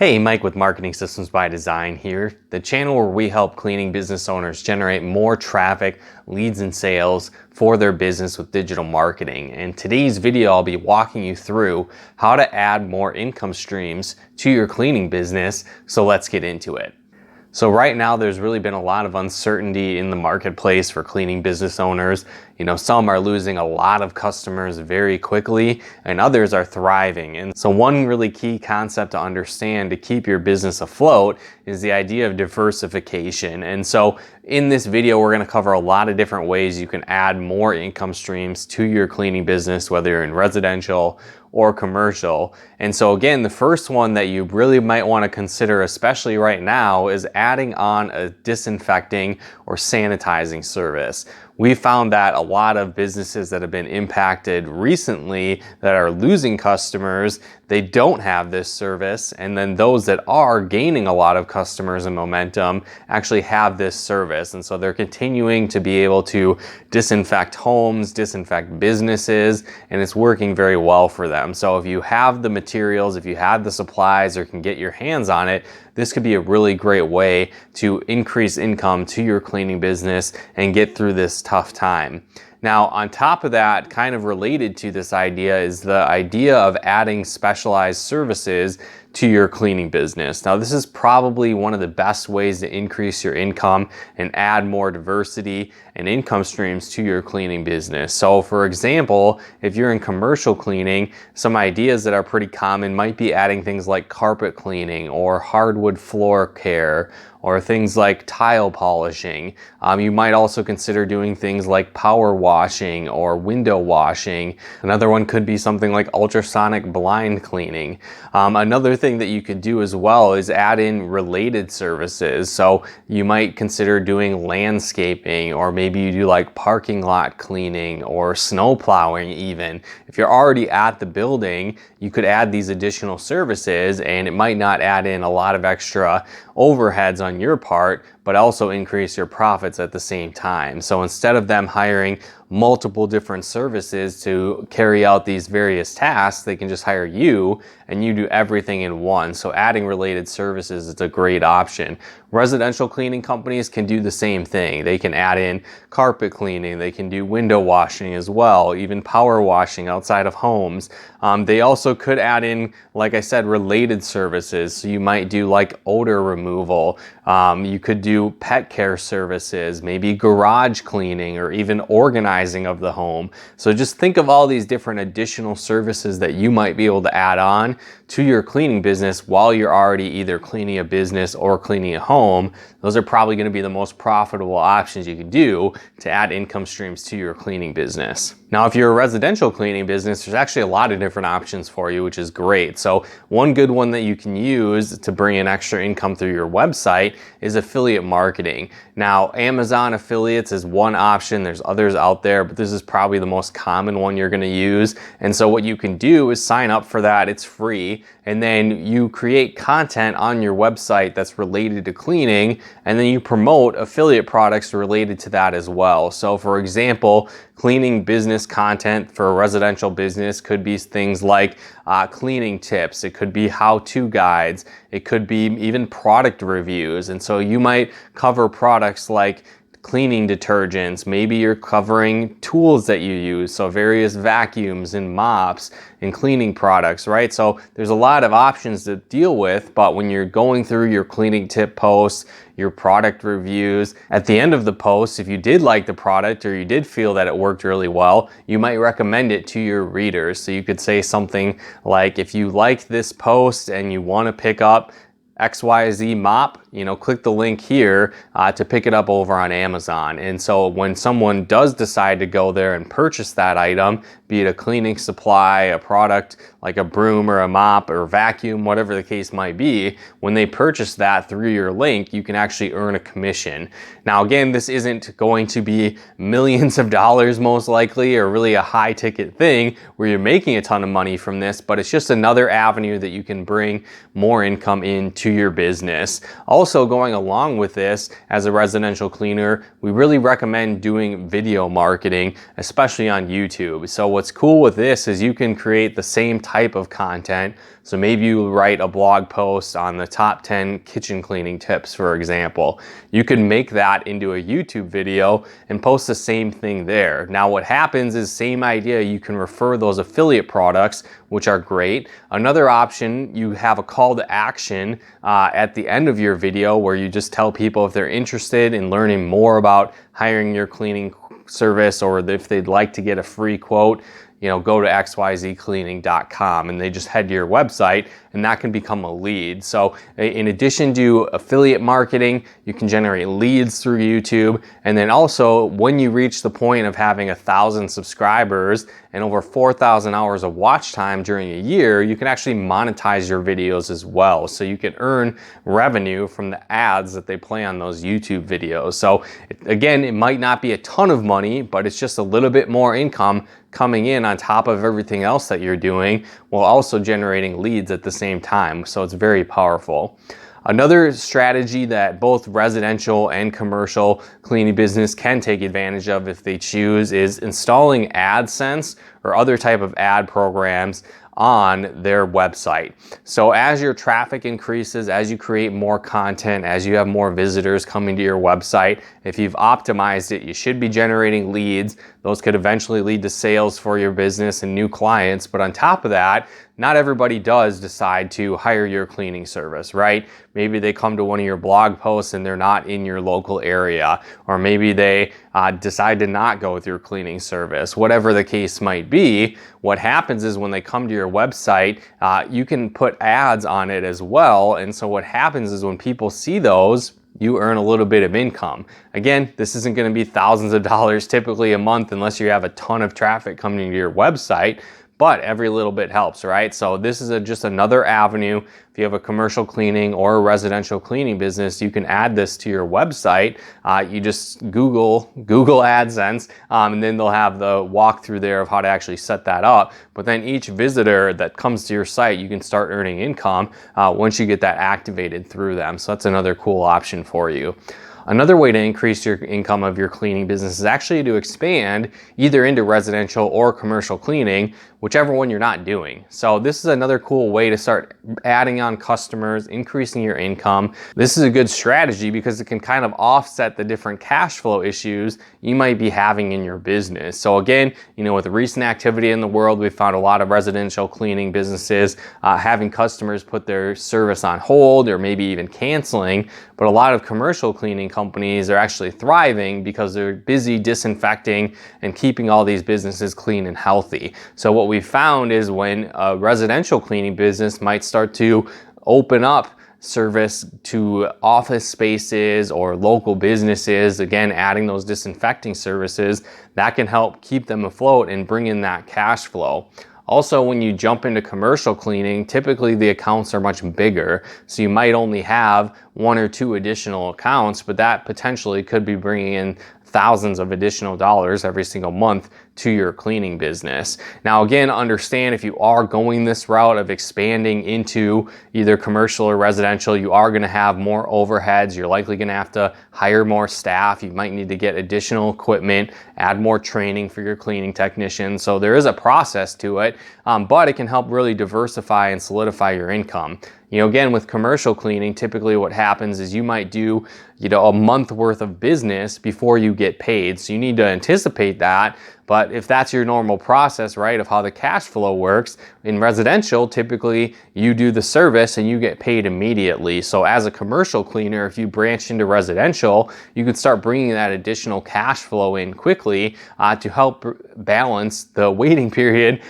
Hey, Mike with Marketing Systems by Design here, the channel where we help cleaning business owners generate more traffic, leads, and sales for their business with digital marketing. In today's video, I'll be walking you through how to add more income streams to your cleaning business, so let's get into it. So right now, there's really been a lot of uncertainty in the marketplace for cleaning business owners. Some are losing a lot of customers very quickly and others are thriving. And so one really key concept to understand to keep your business afloat is the idea of diversification. And so in this video, we're going to cover a lot of different ways you can add more income streams to your cleaning business, whether you're in residential or commercial. And so again, the first one that you really might want to consider, especially right now, is adding on a disinfecting or sanitizing service. We found that a lot of businesses that have been impacted recently that are losing customers, they don't have this service. And then those that are gaining a lot of customers and momentum actually have this service. And so they're continuing to be able to disinfect homes, disinfect businesses, and it's working very well for them. So if you have the materials, if you have the supplies or can get your hands on it, this could be a really great way to increase income to your cleaning business and get through this tough time. Now, on top of that, kind of related to this idea is the idea of adding specialized services to your cleaning business. Now, this is probably one of the best ways to increase your income and add more diversity and income streams to your cleaning business. So for example, if you're in commercial cleaning, some ideas that are pretty common might be adding things like carpet cleaning or hardwood floor care or things like tile polishing. You might also consider doing things like power washing or window washing. Another one could be something like ultrasonic blind cleaning. Another thing that you could do as well is add in related services. So you might consider doing landscaping, or maybe you do like parking lot cleaning or snow plowing even. If you're already at the building, you could add these additional services and it might not add in a lot of extra overheads on your part, but also increase your profits at the same time. So instead of them hiring multiple different services to carry out these various tasks, they can just hire you and you do everything in one. So adding related services is a great option. Residential cleaning companies can do the same thing. They can add in carpet cleaning, they can do window washing as well, even power washing outside of homes. They also could add in, like I said, related services. So you might do like odor removal. You could do pet care services, maybe garage cleaning, or even organizing of the home. So just think of all these different additional services that you might be able to add on to your cleaning business while you're already either cleaning a business or cleaning a home. Those are probably going to be the most profitable options you can do to add income streams to your cleaning business. Now, if you're a residential cleaning business, there's actually a lot of different options for you, which is great. So one good one that you can use to bring in extra income through your website is affiliate marketing. Now, Amazon affiliates is one option. There's others out there, but this is probably the most common one you're going to use. And so what you can do is sign up for that. It's free. And then you create content on your website that's related to cleaning, and then you promote affiliate products related to that as well. So for example, cleaning business content for a residential business could be things like cleaning tips. It could be how-to guides. It could be even product reviews. And so you might cover products like cleaning detergents. Maybe you're covering tools that you use, so various vacuums and mops and cleaning products, right? So there's a lot of options to deal with, but when you're going through your cleaning tip posts, your product reviews, at the end of the post, if you did like the product or you did feel that it worked really well, you might recommend it to your readers. So you could say something like, if you liked this post and you want to pick up XYZ mop, click the link here to pick it up over on Amazon. And so when someone does decide to go there and purchase that item, be it a cleaning supply, a product like a broom or a mop or vacuum, whatever the case might be, when they purchase that through your link, you can actually earn a commission. Now, again, this isn't going to be millions of dollars most likely, or really a high ticket thing where you're making a ton of money from this, but it's just another avenue that you can bring more income into your business. Also, going along with this, as a residential cleaner, we really recommend doing video marketing, especially on YouTube. So what's cool with this is you can create the same type of content. So maybe you write a blog post on the top 10 kitchen cleaning tips, for example. You can make that into a YouTube video and post the same thing there. Now what happens is, same idea, you can refer those affiliate products, which are great. Another option, you have a call to action at the end of your video where you just tell people if they're interested in learning more about hiring your cleaning service, or if they'd like to get a free quote, go to xyzcleaning.com, and they just head to your website, and that can become a lead. So in addition to affiliate marketing, you can generate leads through YouTube. And then also, when you reach the point of having 1,000 subscribers and over 4,000 hours of watch time during a year, you can actually monetize your videos as well. So you can earn revenue from the ads that they play on those YouTube videos. So again, it might not be a ton of money, but it's just a little bit more income coming in on top of everything else that you're doing, while also generating leads at the same time. So it's very powerful. Another strategy that both residential and commercial cleaning business can take advantage of if they choose is installing Adsense or other type of ad programs on their website. So as your traffic increases, as you create more content, as you have more visitors coming to your website, if you've optimized it, you should be generating leads. Those could eventually lead to sales for your business and new clients. But on top of that, not everybody does decide to hire your cleaning service, right? Maybe they come to one of your blog posts and they're not in your local area, or maybe they decide to not go with your cleaning service. Whatever the case might be, what happens is when they come to your website, you can put ads on it as well. And so what happens is when people see those, you earn a little bit of income. Again, this isn't going to be thousands of dollars typically a month unless you have a ton of traffic coming to your website, but every little bit helps, right? So this is just another avenue. If you have a commercial cleaning or a residential cleaning business, you can add this to your website. You just Google Adsense, and then they'll have the walkthrough there of how to actually set that up. But then each visitor that comes to your site, you can start earning income once you get that activated through them. So that's another cool option for you. Another way to increase your income of your cleaning business is actually to expand either into residential or commercial cleaning, whichever one you're not doing. So this is another cool way to start adding on customers, increasing your income. This is a good strategy because it can kind of offset the different cash flow issues you might be having in your business. So again, with the recent activity in the world, we've found a lot of residential cleaning businesses having customers put their service on hold or maybe even canceling. But a lot of commercial cleaning companies are actually thriving because they're busy disinfecting and keeping all these businesses clean and healthy. So what we found is when a residential cleaning business might start to open up service to office spaces or local businesses, again, adding those disinfecting services, that can help keep them afloat and bring in that cash flow. Also, when you jump into commercial cleaning, typically the accounts are much bigger. So you might only have 1 or 2 additional accounts, but that potentially could be bringing in thousands of additional dollars every single month to your cleaning business. Now, again, understand if you are going this route of expanding into either commercial or residential, you are going to have more overheads. You're likely going to have to hire more staff. You might need to get additional equipment, add more training for your cleaning technicians. So there is a process to it, but it can help really diversify and solidify your income. Again, with commercial cleaning, typically what happens is you might do, a month worth of business before you get paid. So you need to anticipate that. But if that's your normal process, right, of how the cash flow works, in residential, typically you do the service and you get paid immediately. So as a commercial cleaner, if you branch into residential, you could start bringing that additional cash flow in quickly to help balance the waiting period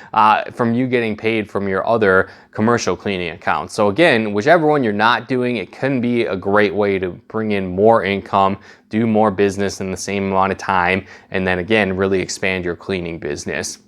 from you getting paid from your other commercial cleaning accounts. So again, whichever one you're not doing, it can be a great way to bring in more income, do more business in the same amount of time, and then again, really expand your cleaning business.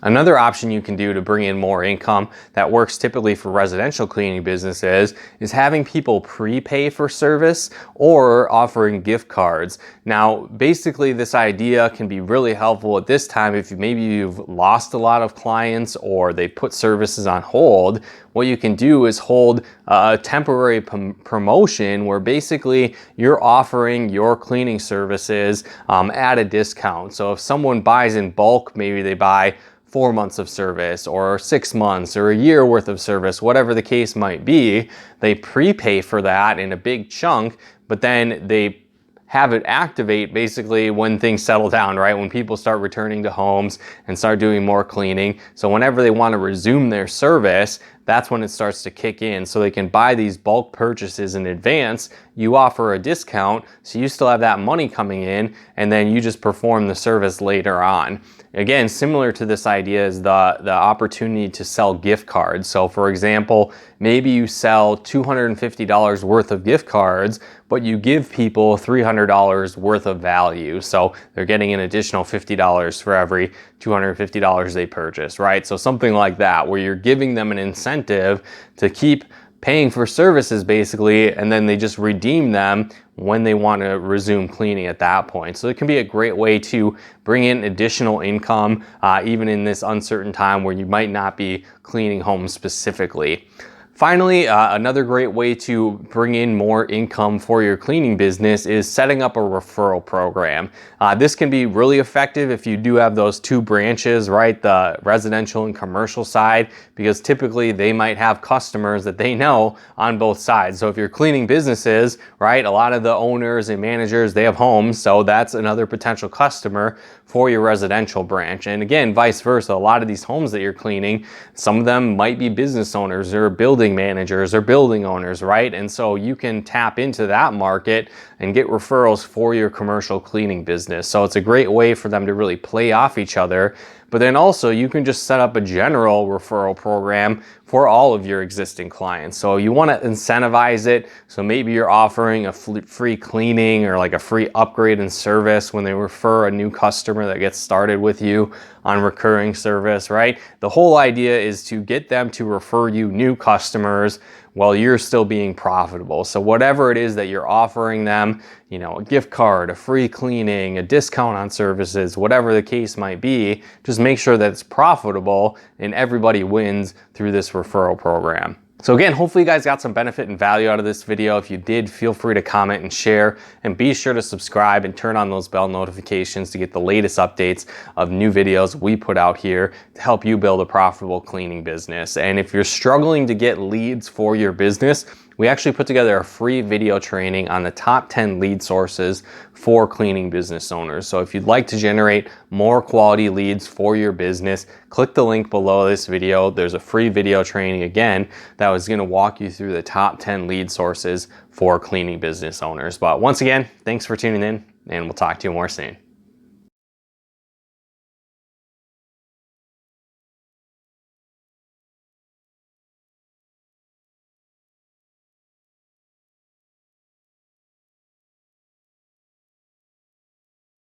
Another option you can do to bring in more income that works typically for residential cleaning businesses is having people prepay for service or offering gift cards. Now, basically this idea can be really helpful at this time if maybe you've lost a lot of clients or they put services on hold. What you can do is hold a temporary promotion where basically you're offering your cleaning services at a discount. So if someone buys in bulk, maybe they buy 4 months of service or 6 months or a year worth of service, whatever the case might be, they prepay for that in a big chunk, but then they have it activate basically when things settle down, right? When people start returning to homes and start doing more cleaning. So whenever they want to resume their service, that's when it starts to kick in. So they can buy these bulk purchases in advance. You offer a discount, so you still have that money coming in, and then you just perform the service later on. Again, similar to this idea is the opportunity to sell gift cards. So for example, maybe you sell $250 worth of gift cards, but you give people $300 worth of value. So they're getting an additional $50 for every $250 they purchase, right? So something like that, where you're giving them an incentive to keep paying for services basically, and then they just redeem them when they want to resume cleaning at that point. So it can be a great way to bring in additional income, even in this uncertain time where you might not be cleaning homes specifically. Finally, another great way to bring in more income for your cleaning business is setting up a referral program. This can be really effective if you do have those two branches, right? The residential and commercial side, because typically they might have customers that they know on both sides. So if you're cleaning businesses, right, a lot of the owners and managers, they have homes, so that's another potential customer for your residential branch. And again, vice versa, a lot of these homes that you're cleaning, some of them might be business owners or building managers or building owners, right? And so you can tap into that market and get referrals for your commercial cleaning business. So it's a great way for them to really play off each other. But then also you can just set up a general referral program for all of your existing clients. So you want to incentivize it. So maybe you're offering a free cleaning or like a free upgrade in service when they refer a new customer that gets started with you on recurring service, right? The whole idea is to get them to refer you new customers while you're still being profitable. So whatever it is that you're offering them, you know, a gift card, a free cleaning, a discount on services, whatever the case might be, just make sure that it's profitable and everybody wins through this referral program. So again, hopefully you guys got some benefit and value out of this video. If you did, feel free to comment and share, and be sure to subscribe and turn on those bell notifications to get the latest updates of new videos we put out here to help you build a profitable cleaning business. And if you're struggling to get leads for your business, we actually put together a free video training on the top 10 lead sources for cleaning business owners. So if you'd like to generate more quality leads for your business, click the link below this video. There's a free video training again that was going to walk you through the top 10 lead sources for cleaning business owners. But once again, thanks for tuning in, and we'll talk to you more soon.